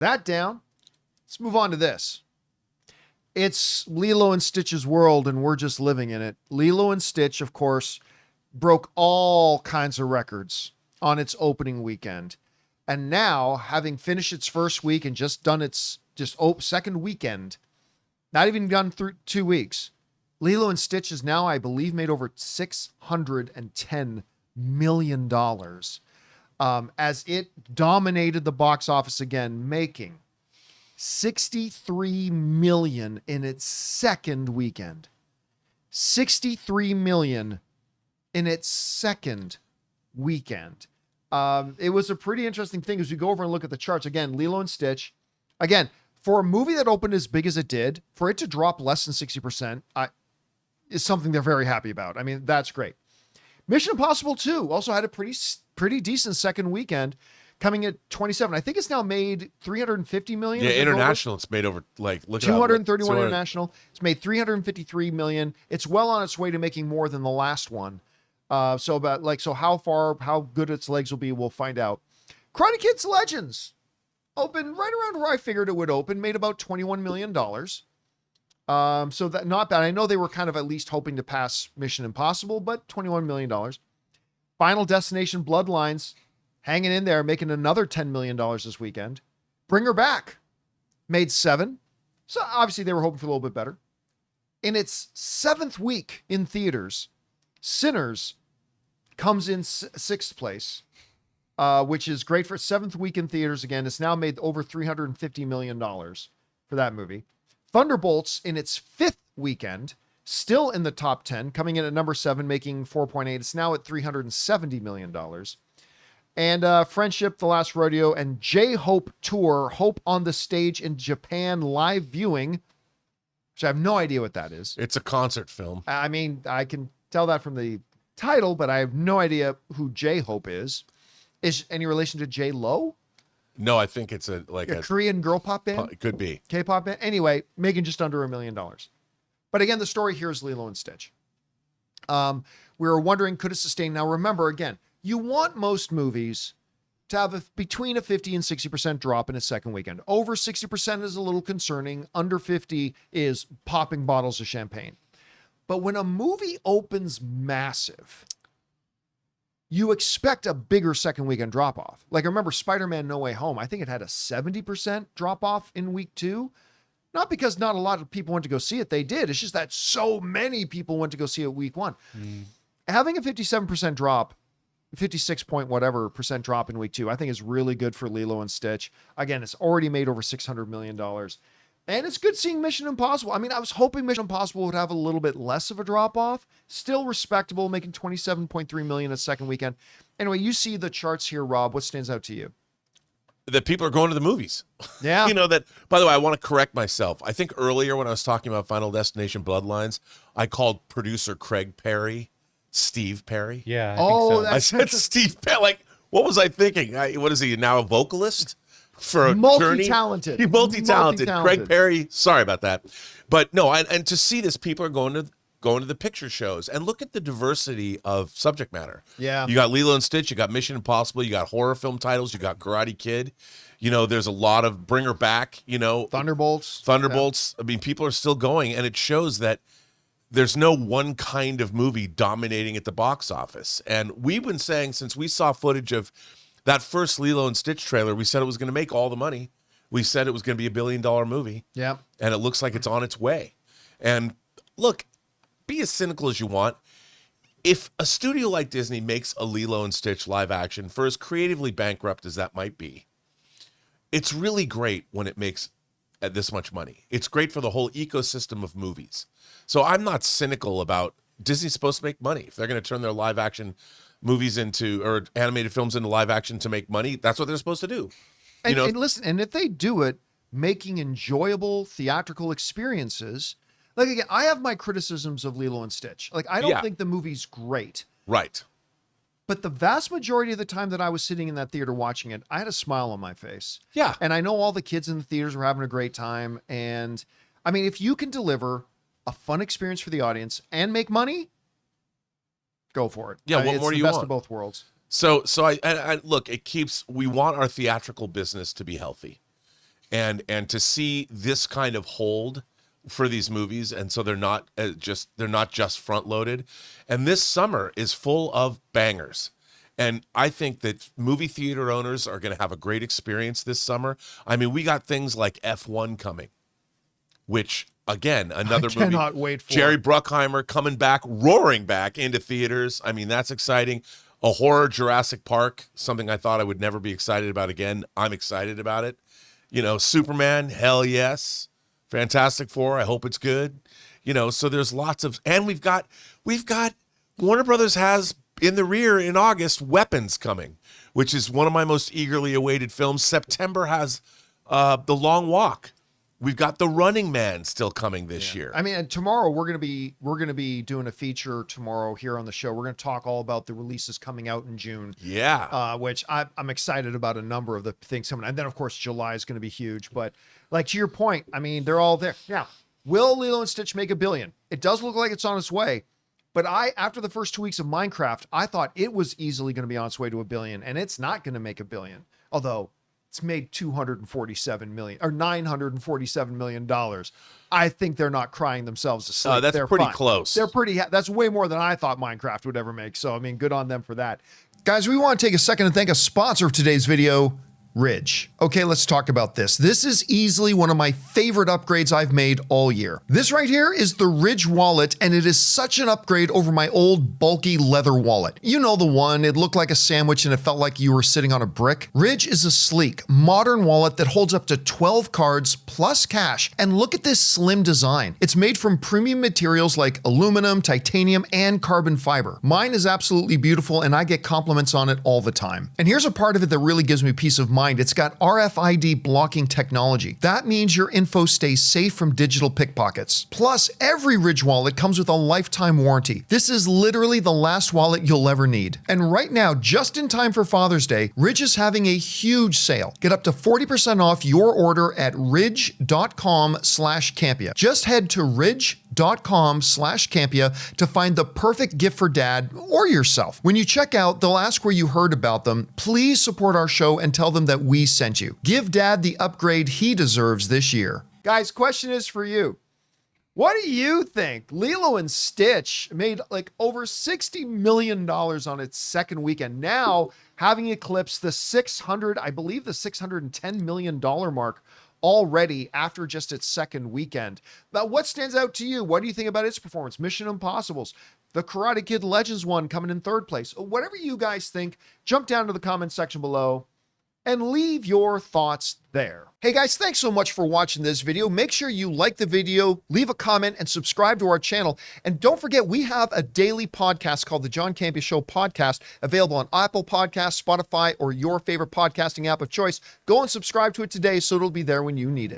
That down. Let's move on to this. It's Lilo and Stitch's world, and we're just living in it. Lilo and Stitch, of course, broke all kinds of records on its opening weekend. And now, having finished its first week and just done its second weekend, not even done through 2 weeks, Lilo and Stitch is now, I believe, made over $610 million as it dominated the box office again, making $63 million in its second weekend. $63 million in its second weekend. It was a pretty interesting thing as we go over and look at the charts. Again, Lilo and Stitch. Again, for a movie that opened as big as it did, for it to drop less than 60% is something they're very happy about. I mean, that's great. Mission Impossible 2 also had a pretty decent second weekend, coming at 27. I think it's now made $350 million. Yeah, international. It's made over look 231 international. It's made $353 million. It's well on its way to making more than the last one. So how good its legs will be, we'll find out. Karate Kid's Legends opened right around where I figured it would open, made about $21 million. So that not bad. I know they were kind of at least hoping to pass Mission Impossible, but $21 million. Final Destination Bloodlines hanging in there, making another $10 million this weekend. Bring Her Back made $7 million. So obviously they were hoping for a little bit better. In its 7th week in theaters, Sinners comes in 6th place, which is great for 7th week in theaters. Again, it's now made over $350 million for that movie. Thunderbolts in its 5th weekend, still in the top 10, coming in at number 7, making 4.8. It's now at $370 million. And Friendship, The Last Rodeo, and J-Hope Tour, Hope on the Stage in Japan live viewing, which I have no idea what that is. It's a concert film. I mean, I can tell that from the title, but I have no idea who J-Hope is. Is any relation to J-Lo? No, I think it's a Korean girl pop band? It could be. K-pop band? Anyway, making just under $1 million. But again, the story here is Lilo and Stitch. We were wondering, could it sustain? Now, remember, again, you want most movies to have between a 50 and 60% drop in a second weekend. Over 60% is a little concerning. Under 50 is popping bottles of champagne. But when a movie opens massive, you expect a bigger second weekend drop off. Like, I remember Spider-Man No Way Home. I think it had a 70% drop off in week 2. Not because not a lot of people went to go see it. They did. It's just that so many people went to go see it week 1. Having a 57% drop, 56 point whatever percent drop in week 2, I think is really good for Lilo and Stitch. Again, it's already made over $600 million. And it's good seeing Mission Impossible. I mean, I was hoping Mission Impossible would have a little bit less of a drop-off. Still respectable, making $27.3 million a second weekend. Anyway, you see the charts here, Rob. What stands out to you? That people are going to the movies. Yeah. That, by the way, I want to correct myself. I think earlier when I was talking about Final Destination Bloodlines, I called producer Craig Perry Steve Perry. Yeah, I think so. I said Steve Perry. What was I thinking? What is he, now a vocalist? For a multi-talented. Journey? Multi-talented. Craig Perry. Sorry about that. But no, and to see this, people are going to the picture shows and look at the diversity of subject matter. Yeah. You got Lilo and Stitch, you got Mission Impossible, you got horror film titles, you got Karate Kid. There's a lot of Bring Her Back, Thunderbolts. Yeah. I mean, people are still going, and it shows that there's no one kind of movie dominating at the box office. And we've been saying since we saw footage of that first Lilo and Stitch trailer, we said it was going to make all the money. We said it was going to be $1 billion movie. Yeah. And it looks like it's on its way. And look, be as cynical as you want. If a studio like Disney makes a Lilo and Stitch live action, for as creatively bankrupt as that might be, it's really great when it makes this much money. It's great for the whole ecosystem of movies. So I'm not cynical about Disney's supposed to make money. If they're going to turn their live action movies or animated films into live action to make money, that's what they're supposed to do. And listen, and if they do it, making enjoyable theatrical experiences, like, again, I have my criticisms of Lilo and Stitch. Like, I don't think the movie's great. Right. But the vast majority of the time that I was sitting in that theater watching it, I had a smile on my face. Yeah. And I know all the kids in the theaters were having a great time. And I mean, if you can deliver a fun experience for the audience and make money, go for it. Yeah, what more do you want? It's the best of both worlds. So I look, we want our theatrical business to be healthy. and to see this kind of hold for these movies, and so they're not just front loaded, and this summer is full of bangers. And I think that movie theater owners are going to have a great experience this summer. I mean, we got things like F1 coming, which, again, another movie. I cannot wait for Jerry it. Bruckheimer coming back, roaring back into theaters. I mean, that's exciting. A horror Jurassic Park, something I thought I would never be excited about again. I'm excited about it. You know, Superman, hell yes. Fantastic Four, I hope it's good. You know, so there's lots of, and we've got Warner Brothers has in the rear in August Weapons coming, which is one of my most eagerly awaited films. September has The Long Walk. We've got The Running Man still coming this year. I mean, and tomorrow we're gonna be doing a feature tomorrow here on the show. We're gonna talk all about the releases coming out in June. Yeah. Which I'm excited about a number of the things coming. And then of course July is gonna be huge. But like to your point, I mean, they're all there. Now, will Lilo and Stitch make $1 billion? It does look like it's on its way. But after the first 2 weeks of Minecraft, I thought it was easily going to be on its way to $1 billion, and it's not going to make $1 billion. Although it's made $247 million or $947 million. I think they're not crying themselves to sleep. That's they're pretty fine. close. They're pretty. That's way more than I thought Minecraft would ever make. So I mean, good on them for that. Guys, we want to take a second to thank a sponsor of today's video, Ridge. Okay, let's talk about this. This is easily one of my favorite upgrades I've made all year. This right here is the Ridge wallet, and it is such an upgrade over my old bulky leather wallet. You know the one, it looked like a sandwich and it felt like you were sitting on a brick. Ridge is a sleek, modern wallet that holds up to 12 cards plus cash, and look at this slim design. It's made from premium materials like aluminum, titanium, and carbon fiber. Mine is absolutely beautiful and I get compliments on it all the time. And here's a part of it that really gives me peace of mind. It's got RFID blocking technology. That means your info stays safe from digital pickpockets. Plus, every Ridge wallet comes with a lifetime warranty. This is literally the last wallet you'll ever need. And right now, just in time for Father's Day, Ridge is having a huge sale. Get up to 40% off your order at ridge.com/Campea. Just head to ridge.com/Campea to find the perfect gift for dad or yourself. When you check out, they'll ask where you heard about them. Please support our show and tell them that we sent you. Give dad the upgrade he deserves this year. Guys, question is for you. What do you think? Lilo and Stitch made like over $60 million on its second weekend. Now having eclipsed the $610 million mark already after just its second weekend. Now, what stands out to you? What do you think about its performance? Mission Impossibles, the Karate Kid Legends one coming in third place. Whatever you guys think, jump down to the comment section below and leave your thoughts there. Hey guys, thanks so much for watching this video. Make sure you like the video, leave a comment, and subscribe to our channel. And don't forget, we have a daily podcast called the John Campea Show podcast, available on Apple Podcasts, Spotify, or your favorite podcasting app of choice. Go and subscribe to it today so it'll be there when you need it.